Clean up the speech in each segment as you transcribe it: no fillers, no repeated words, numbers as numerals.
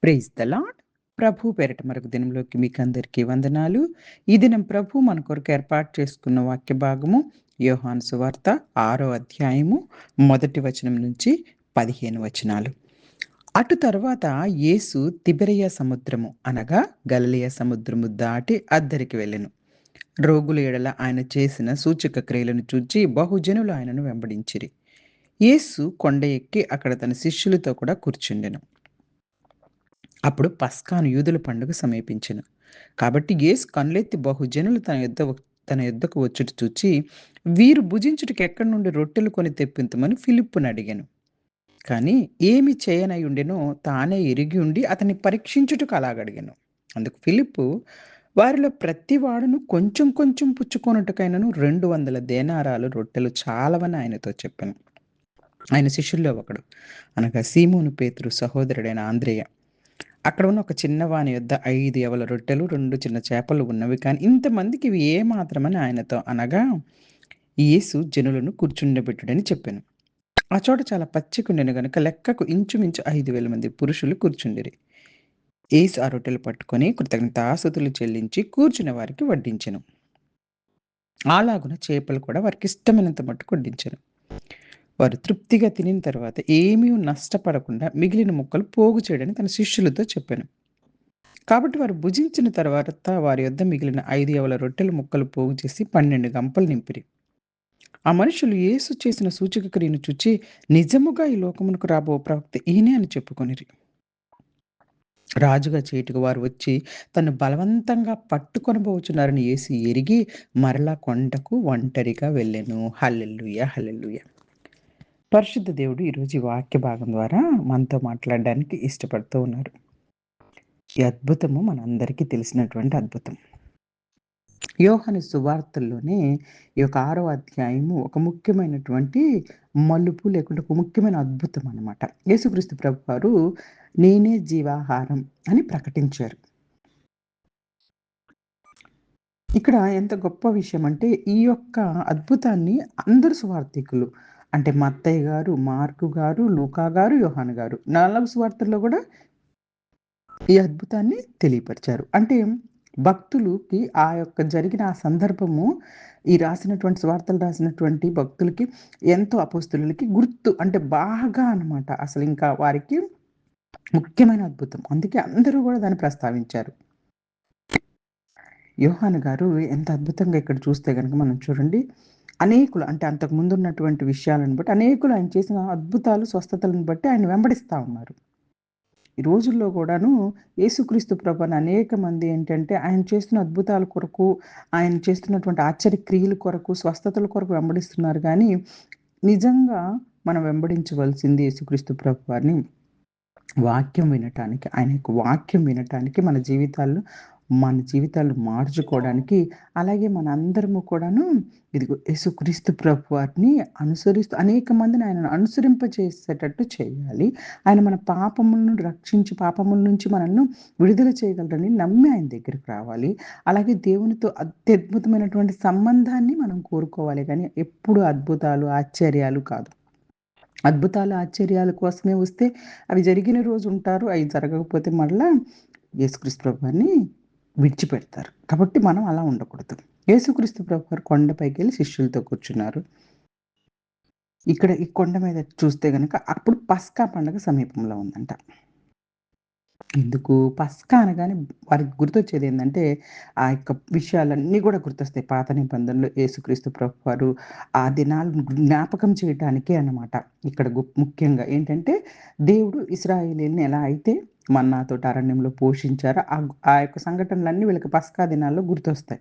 Praise the lord. ప్రభు పేరిట మరొక దినంలోకి మీకందరికీ వందనాలు. ఈ దినం ప్రభు మన కొరకు ఏర్పాటు చేసుకున్న వాక్య భాగము యోహాను సువార్త 6వ అధ్యాయము మొదటి వచనం నుంచి 15 వచనాలు. అటు తరువాత యేసు తిబెరియ సముద్రము అనగా గలిలయ సముద్రము దాటి అద్దరికి వెళ్ళెను. రోగుల ఎడల ఆయన చేసిన సూచక క్రియలను చూచి బహుజనులు ఆయనను వెంబడించిరి. యేసు కొండ ఎక్కి అక్కడ తన శిష్యులతో కూడా కూర్చుండెను. అప్పుడు పస్కాను యూదుల పండుగ సమీపించెను. కాబట్టి యేసు కన్నులెత్తి బహుజనులు తన యొద్దకు వచ్చుట చూచి, వీరు భుజించుటకు ఎక్కడి నుండి రొట్టెలు కొని తెప్పింతుమని ఫిలిప్పుని అడిగాను. కానీ ఏమి చేయనయుండెనో తానే ఎరిగి ఉండి అతన్ని పరీక్షించుటకు అలాగడిగాను. అందుకు ఫిలిప్పు, వారిలో ప్రతి వాడును కొంచెం కొంచెం పుచ్చుకొనుటకైనను 200 దేనారాలు రొట్టెలు చాలవని ఆయనతో చెప్పెను. ఆయన శిష్యుల్లో ఒకడు, అనగా సీమోను పేతురు సహోదరుడైన ఆంద్రేయ, అక్కడ ఉన్న ఒక చిన్నవాని యొద్ద 5 యవల రొట్టెలు 2 చిన్న చేపలు ఉన్నవి, కానీ ఇంతమందికి ఇవి ఏమాత్రమని ఆయనతో అనగా, యేసు జనులను కూర్చుండబెట్టుడని చెప్పెను. ఆ చోట చాలా పచ్చికుండెను గనుక లెక్కకు ఇంచుమించు 5,000 మంది పురుషులు కూర్చుండిరి. యేసు ఆ రొట్టెలు పట్టుకొని కృతజ్ఞతాస్తుతులు చెల్లించి కూర్చున్న వారికి వడ్డించెను. అలాగున చేపలు కూడా వారికి ఇష్టమైనంత మట్టుకు వడ్డించెను. వారు తృప్తిగా తినిన తర్వాత ఏమీ నష్టపడకుండా మిగిలిన ముక్కలు పోగు చేయడని తన శిష్యులతో చెప్పాను. కాబట్టి వారు భుజించిన తర్వాత వారి యొద్ద మిగిలిన 5 యవల రొట్టెల ముక్కలు పోగు చేసి 12 గంపలు నింపిరి. ఆ మనుషులు యేసు చేసిన సూచక క్రియను చూచి, నిజముగా ఈ లోకమునకు రాబో ప్రవక్త ఈయనే అని చెప్పుకొనిరి. రాజుగా చేయుటకు వారు వచ్చి తన్ను బలవంతంగా పట్టుకొనబోచున్నారని యేసు ఎరిగి మరలా కొండకు ఒంటరిగా వెళ్ళెను. హల్లెలూయా! హల్లెలూయా! పరిశుద్ధ దేవుడు ఈరోజు ఈ వాక్య భాగం ద్వారా మనతో మాట్లాడడానికి ఇష్టపడుతూ ఉన్నారు. ఈ అద్భుతము మనందరికీ తెలిసినటువంటి అద్భుతం. యోహాను సువార్తల్లోనే ఈ యొక్క 6వ అధ్యాయము ఒక ముఖ్యమైనటువంటి మలుపు లేకుంటే ఒక ముఖ్యమైన అద్భుతం అన్నమాట. యేసుక్రీస్తు ప్రభువారు నేనే జీవాహారం అని ప్రకటించారు. ఇక్కడ ఎంత గొప్ప విషయం అంటే ఈ యొక్క అద్భుతాన్ని అందరు సువార్థికులు అంటే మత్తయి గారు, మార్కు గారు, లూకా గారు, యోహాను గారు 4 సువార్తల్లో కూడా ఈ అద్భుతాన్ని తెలియపరిచారు. అంటే భక్తులుకి ఆ యొక్క జరిగిన ఆ సందర్భము ఈ రాసినటువంటి సువార్తలు రాసినటువంటి భక్తులకి ఎంతో అపోస్తలులకి గుర్తు అంటే బాగా అన్నమాట. అసలింకా వారికి ముఖ్యమైన అద్భుతం. అందుకే అందరూ గూడా దాన్ని ప్రస్తావించారు. యోహాను గారు ఎంత అద్భుతంగా ఇక్కడ చూస్తే గనుక మనం చూడండి. అనేకులు అంటే అంతకుముందు ఉన్నటువంటి విషయాలను బట్టి అనేకులు ఆయన చేసిన అద్భుతాలు, స్వస్థతలను బట్టి ఆయన వెంబడిస్తా ఉన్నారు. ఈ రోజుల్లో గూడాను యేసుక్రీస్తు ప్రభువుని అనేక మంది ఏంటంటే, ఆయన చేస్తున్న అద్భుతాల కొరకు, ఆయన చేస్తున్నటువంటి ఆశ్చర్య క్రియల కొరకు, స్వస్థతల కొరకు వెంబడిస్తున్నారు గానీ, నిజంగా మనం వెంబడించవలసింది యేసుక్రీస్తు ప్రభువారిని వాక్యం వినటానికి, ఆయన యొక్క వాక్యం వినటానికి మన జీవితాలు మార్చుకోవడానికి, అలాగే మనందరము కూడాను ఇదిగో యేసుక్రీస్తు ప్రభువారిని అనుసరిస్తూ అనేక మందిని ఆయనను అనుసరింపచేసేటట్టు చేయాలి. ఆయన మన పాపములను రక్షించి, పాపముల నుంచి మనల్ని విడుదల చేయగలరని నమ్మి ఆయన దగ్గరికి రావాలి. అలాగే దేవునితో అత్యద్భుతమైనటువంటి సంబంధాన్ని మనం కోరుకోవాలి గానీ, ఎప్పుడు అద్భుతాలు, ఆశ్చర్యాలు కాదు. అద్భుతాలు, ఆశ్చర్యాల కోసమే వస్తే అవి జరిగిన రోజు ఉంటారు. అయి జరగకపోతే మరలా యేసుక్రీస్తు ప్రభువారిని విడిచిపెడతారు. కాబట్టి మనం అలా ఉండకూడదు. యేసుక్రీస్తు ప్రభువారు కొండపైకెళ్ళి శిష్యులతో కూర్చున్నారు. ఇక్కడ ఈ కొండ మీద చూస్తే గనక అప్పుడు పస్కా పండుగ సమీపంలో ఉందంట. ఎందుకు పస్కా అనగానే వారికి గుర్తొచ్చేదేందంటే, ఆ యొక్క విషయాలన్నీ గూడా గుర్తొస్తాయి. పాత నిబంధనలో యేసుక్రీస్తు ప్రభువారు ఆ దినాలను జ్ఞాపకం చేయటానికే అన్నమాట. ఇక్కడ ముఖ్యంగా ఏంటంటే, దేవుడు ఇశ్రాయేలీయుల్ని ఎలా అయితే మన్నాతోటి అరణ్యంలో పోషించారో ఆ యొక్క సంఘటనలన్నీ వీళ్ళకి పస్కా దినాల్లో గుర్తొస్తాయి.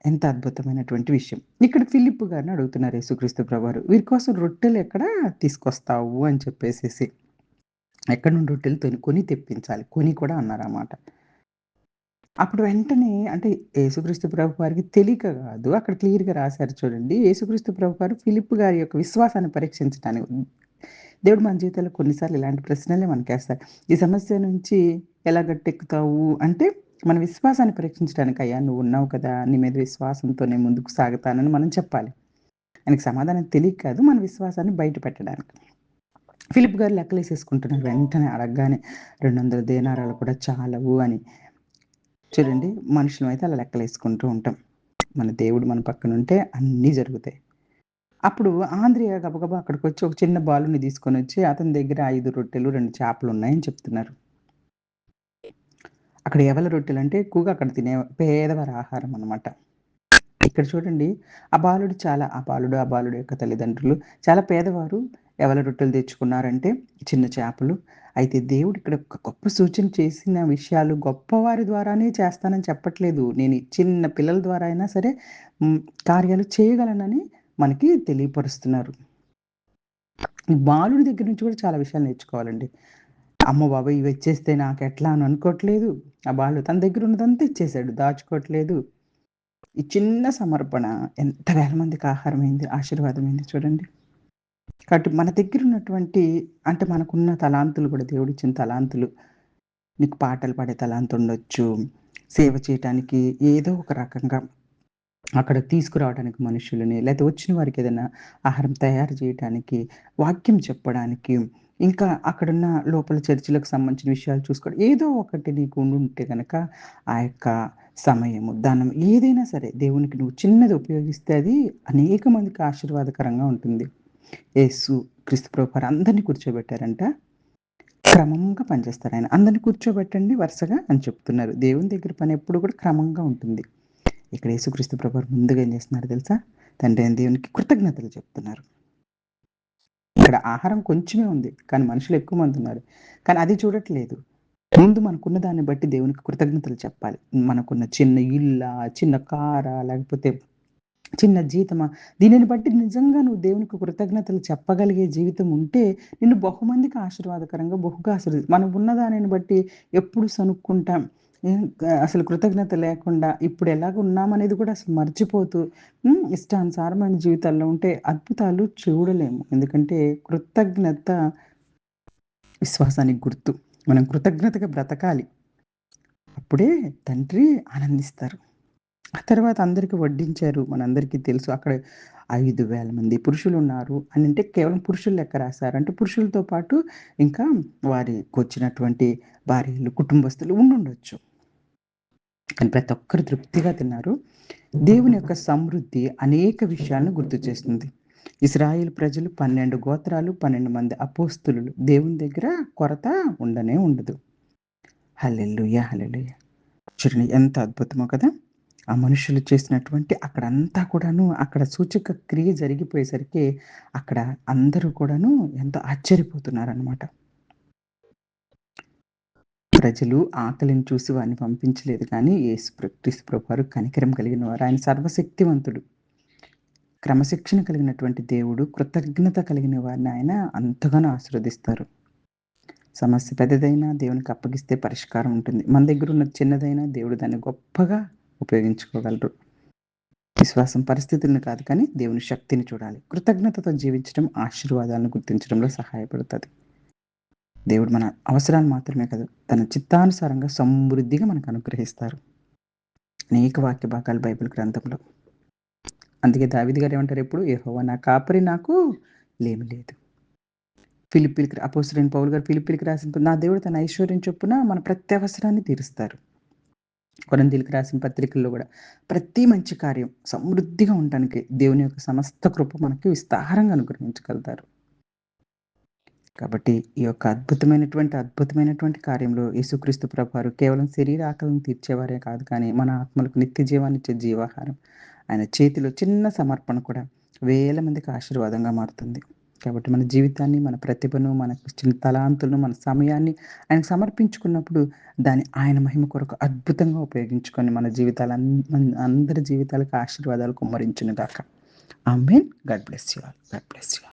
ఎంత అద్భుతమైనటువంటి విషయం. ఇక్కడ ఫిలిప్పు గారిని అడుగుతున్నారు యేసుక్రీస్తు ప్రభువారు. వీరి కోసం రొట్టెలు ఎక్కడ తీసుకొస్తావు అని చెప్పేసేసి. ఎక్కడి నుండి రొట్టెలు కొని తెప్పించాలి. కొని కూడా అన్నారన్నమాట. అప్పుడు వెంటనే అంటే యేసుక్రీస్తు ప్రభువారికి తెలియక గాదు. అక్కడ క్లియర్‌గా రాసారు చూడండి. యేసుక్రీస్తు ప్రభువారు ఫిలిప్ గారి యొక్క విశ్వాసాన్ని పరీక్షించటానికి దేవుడు మన జీవితంలో కొన్ని సార్లు ఇలాంటి ప్రశ్నలే మనకేస్తాడు. ఈ సమస్య నుంచి ఎలా గట్టెక్కుతావు అంటే, మన విశ్వాసాన్ని పరీక్షించడానికి, అయ్యా నువ్వు ఉన్నావు కదా! నీ మీద విశ్వాసంతో నేను ముందుకు సాగుతానని మనం చెప్పాలి. ఆయనకి సమాధానం తెలియక కాదు. మన విశ్వాసాన్ని బయట పెట్టడానికి. ఫిలిప్ గారు లెక్కలేసేసుకుంటున్నారు వెంటనే అడగగానే 200 దేనారాలు కూడా చాలవు అని. చూడండి మనుషులమైతే అలా లెక్కలేసుకుంటూ ఉంటాం. మన దేవుడు మన పక్కనుంటే అన్నీ జరుగుతాయి. అప్పుడు ఆంద్రియా గబగబా అక్కడికొచ్చి ఒక చిన్న బాలుడిని తీసుకొనొచ్చి అతని దగ్గర 5 రొట్టెలు, 2 చేపలున్నాయని చెప్తున్నారు. అక్కడ ఎవల రొట్టెలంటే ఎక్కువగా అక్కడ తినే పేదవారి ఆహారం అన్నమాట. ఇక్కడ చూడండి ఆ బాలుడు యొక్క తల్లిదండ్రులు చాలా పేదవారు. ఎవల రొట్టెలు తెచ్చుకున్నారంటే చిన్న చేపలు. అయితే దేవుడు ఇక్కడ ఒక గొప్ప సూచన చేసిన విషయాలు గొప్పవారి ద్వారానే చేస్తానని చెప్పట్లేదు. నేను ఈ చిన్న పిల్లల ద్వారా అయినా సరే హ్మ్, కార్యాలు చేయగలనని మనకి తెలియపరుస్తున్నారు. బాలుడి దగ్గర నుంచి కూడా చాలా విషయాలు నేర్చుకోవాలండి. అమ్మ బాబోయ్! ఇవిచ్చేస్తే నాకెట్లా అని అనుకోట్లేదు. ఆ బాలుడు తన దగ్గర ఉన్నదంతా ఇచ్చేసాడు. దాచుకోవట్లేదు. ఈ చిన్న సమర్పణ ఎంత వేల మందికి ఆహారమైంది, ఆశీర్వాదమైంది చూడండి. కాబట్టి మన దగ్గరున్నటువంటి అంటే మనకున్న తలాంతులు కూడా దేవుడిచ్చిన తలాంతులు. నీకు పాటలు పాడే తలాంతుండొచ్చు. సేవ చేయటానికి ఏదో ఒక రకంగా అక్కడ తీసుకురావడానికి మనుషులని, లేతే వచ్చిన వారికేదైనా ఆహారం తయారు జేయటానికి, వాక్యం చెప్పడానికి, ఇంకా అక్కడున్న లోపల చర్చిలకు సంబంధించిన విషయాలు చూసుకోవడం. ఏదో ఒకటి నీకు ఉండుంటే గనక, ఆ యొక్క సమయము, ధనం ఏదైనా సరే దేవునికి నువ్వు చిన్నది ఉపయోగిస్తే అది అనేక మందికి ఆశీర్వాదకరంగా ఉంటుంది. యేసు క్రీస్తు ప్రభువారు అందరిని కూర్చోబెట్టారంట. క్రమంగా పనిచేస్తారాయన. అందరిని కూర్చోబెట్టండి వరుసగా అని చెప్తున్నారు. దేవుని దగ్గర పని ఎప్పుడు కూడా క్రమంగా ఉంటుంది. ఇక్కడ యేసుక్రీస్తు ప్రభువారు ముందుగా ఏం చేస్తున్నారు తెలుసా? తండ్రి అయిన దేవునికి కృతజ్ఞతలు చెప్తున్నారు. ఇక్కడ ఆహారం కొంచెమే ఉంది. కానీ మనుషులు ఎక్కువ మందున్నారు. కానీ అది చూడట్లేదు. ముందు మనకున్న దాన్ని బట్టి దేవునికి కృతజ్ఞతలు చెప్పాలి. మనకున్న చిన్న ఇల్లా, చిన్న కారా, లేకపోతే చిన్న జీతమా, దీనిని బట్టి నిజంగా నువ్వు దేవునికి కృతజ్ఞతలు చెప్పగలిగే జీవితం ఉంటే, నిన్ను బహుమందికి ఆశీర్వాదకరంగా బహుగా మనం ఉన్న దానిని బట్టి ఎప్పుడు సనుక్కుంటాం. అసలు కృతజ్ఞత లేకుండా ఇప్పుడు ఎలాగ ఉన్నామనేది కూడా అసలు మర్చిపోతూ ఇష్టానుసారమైన జీవితాల్లో ఉంటే అద్భుతాలు చూడలేము. ఎందుకంటే కృతజ్ఞత విశ్వాసానికి గుర్తు. మనం కృతజ్ఞతగా బ్రతకాలి. అప్పుడే తండ్రి ఆనందిస్తారు. ఆ తర్వాత అందరికి వడ్డించారు. మనందరికీ తెలుసు. అక్కడ 5,000 మంది పురుషులున్నారు అనంటే కేవలం పురుషుల లెక్క రాసారు. అంటే పురుషులతో పాటు ఇంకా వారికొచ్చినటువంటి భార్యలు, కుటుంబస్తులు ఉండుండొచ్చు. కానీ ప్రతి ఒక్కరు తృప్తిగా తిన్నారు. దేవుని యొక్క సమృద్ధి అనేక విషయాలను గుర్తు చేస్తుంది. ఇశ్రాయేలు ప్రజలు 12 గోత్రాలు, 12 మంది అపోస్తలులు. దేవుని దగ్గర కొరత ఉండనే ఉండదు. హల్లెలూయా! హల్లెలూయా! చూడండి ఎంత అద్భుతమో కదా! ఆ మనుషులు చేసినటువంటి అక్కడంతా కూడాను అక్కడ సూచక క్రియ జరిగిపోయేసరికి అక్కడ అందరూ కూడాను ఎంతో ఆశ్చర్యపోతున్నారనమాట. ప్రజలు ఆకలిని చూసి వారిని పంపించలేదు కానీ క్రీస్తు ప్రభువారు కనికరం కలిగిన వారు. ఆయన సర్వశక్తివంతుడు. క్రమశిక్షణ కలిగినటువంటి దేవుడు, కృతజ్ఞత కలిగిన వారిని ఆయన అంతగానో ఆశీర్వదిస్తారు. సమస్య పెద్దదైనా దేవునికి అప్పగిస్తే పరిష్కారం ఉంటుంది. మన దగ్గరున్నది చిన్నదైనా దేవుడు దాన్ని గొప్పగా ఉపయోగించుకోగలరు. విశ్వాసం పరిస్థితులను కాదు కానీ దేవుని శక్తిని చూడాలి. కృతజ్ఞతతో జీవించడం ఆశీర్వాదాలను గుర్తించడంలో సహాయపడుతది. దేవుడు మన అవసరాలు మాత్రమే కాదు, తన చిత్తానుసారంగా సమృద్ధిగా మనకు అనుగ్రహిస్తారు. అనేక వాక్య భాగాలు బైబిల్ గ్రంథంలో. అందుకే దావీదు గారు ఏమంటారు ఎప్పుడు? యెహోవా నా కాపరి నాకు లేమి లేదు. అపోస్తలుడైన పౌలు గారు ఫిలిప్పీయులకు రాసిన నా దేవుడు తన ఐశ్వర్యం చొప్పున మన ప్రతి అవసరాన్ని తీరుస్తారు. కొరింథీయులకు రాసిన పత్రికల్లో గూడా ప్రతి మంచి కార్యం సమృద్ధిగా ఉండటానికి దేవుని యొక్క సమస్త కృప మనకి విస్తారంగా అనుగ్రహించగలుగుతారు. కాబట్టి ఈ యొక్క అద్భుతమైనటువంటి కార్యంలో యేసుక్రీస్తు ప్రభువారు కేవలం శరీర ఆకలిని తీర్చేవారే కాదు కానీ, మన ఆత్మలకు నిత్య జీవాన్నిచ్చే జీవాహారం. ఆయన చేతిలో చిన్న సమర్పణ కూడా వేల మందికి ఆశీర్వాదంగా మారుతుంది. కాబట్టి మన జీవితాన్ని, మన ప్రతిభను, మనకిచ్చిన తలాంతులను, మన సమయాన్ని ఆయనకు సమర్పించుకున్నప్పుడు దాన్ని ఆయన మహిమ కొరకు అద్భుతంగా ఉపయోగించుకొని మన అందరి జీవితాలకు ఆశీర్వాదాలు కుమ్మరించును గాక. ఆమేన్. God bless you all. God bless you.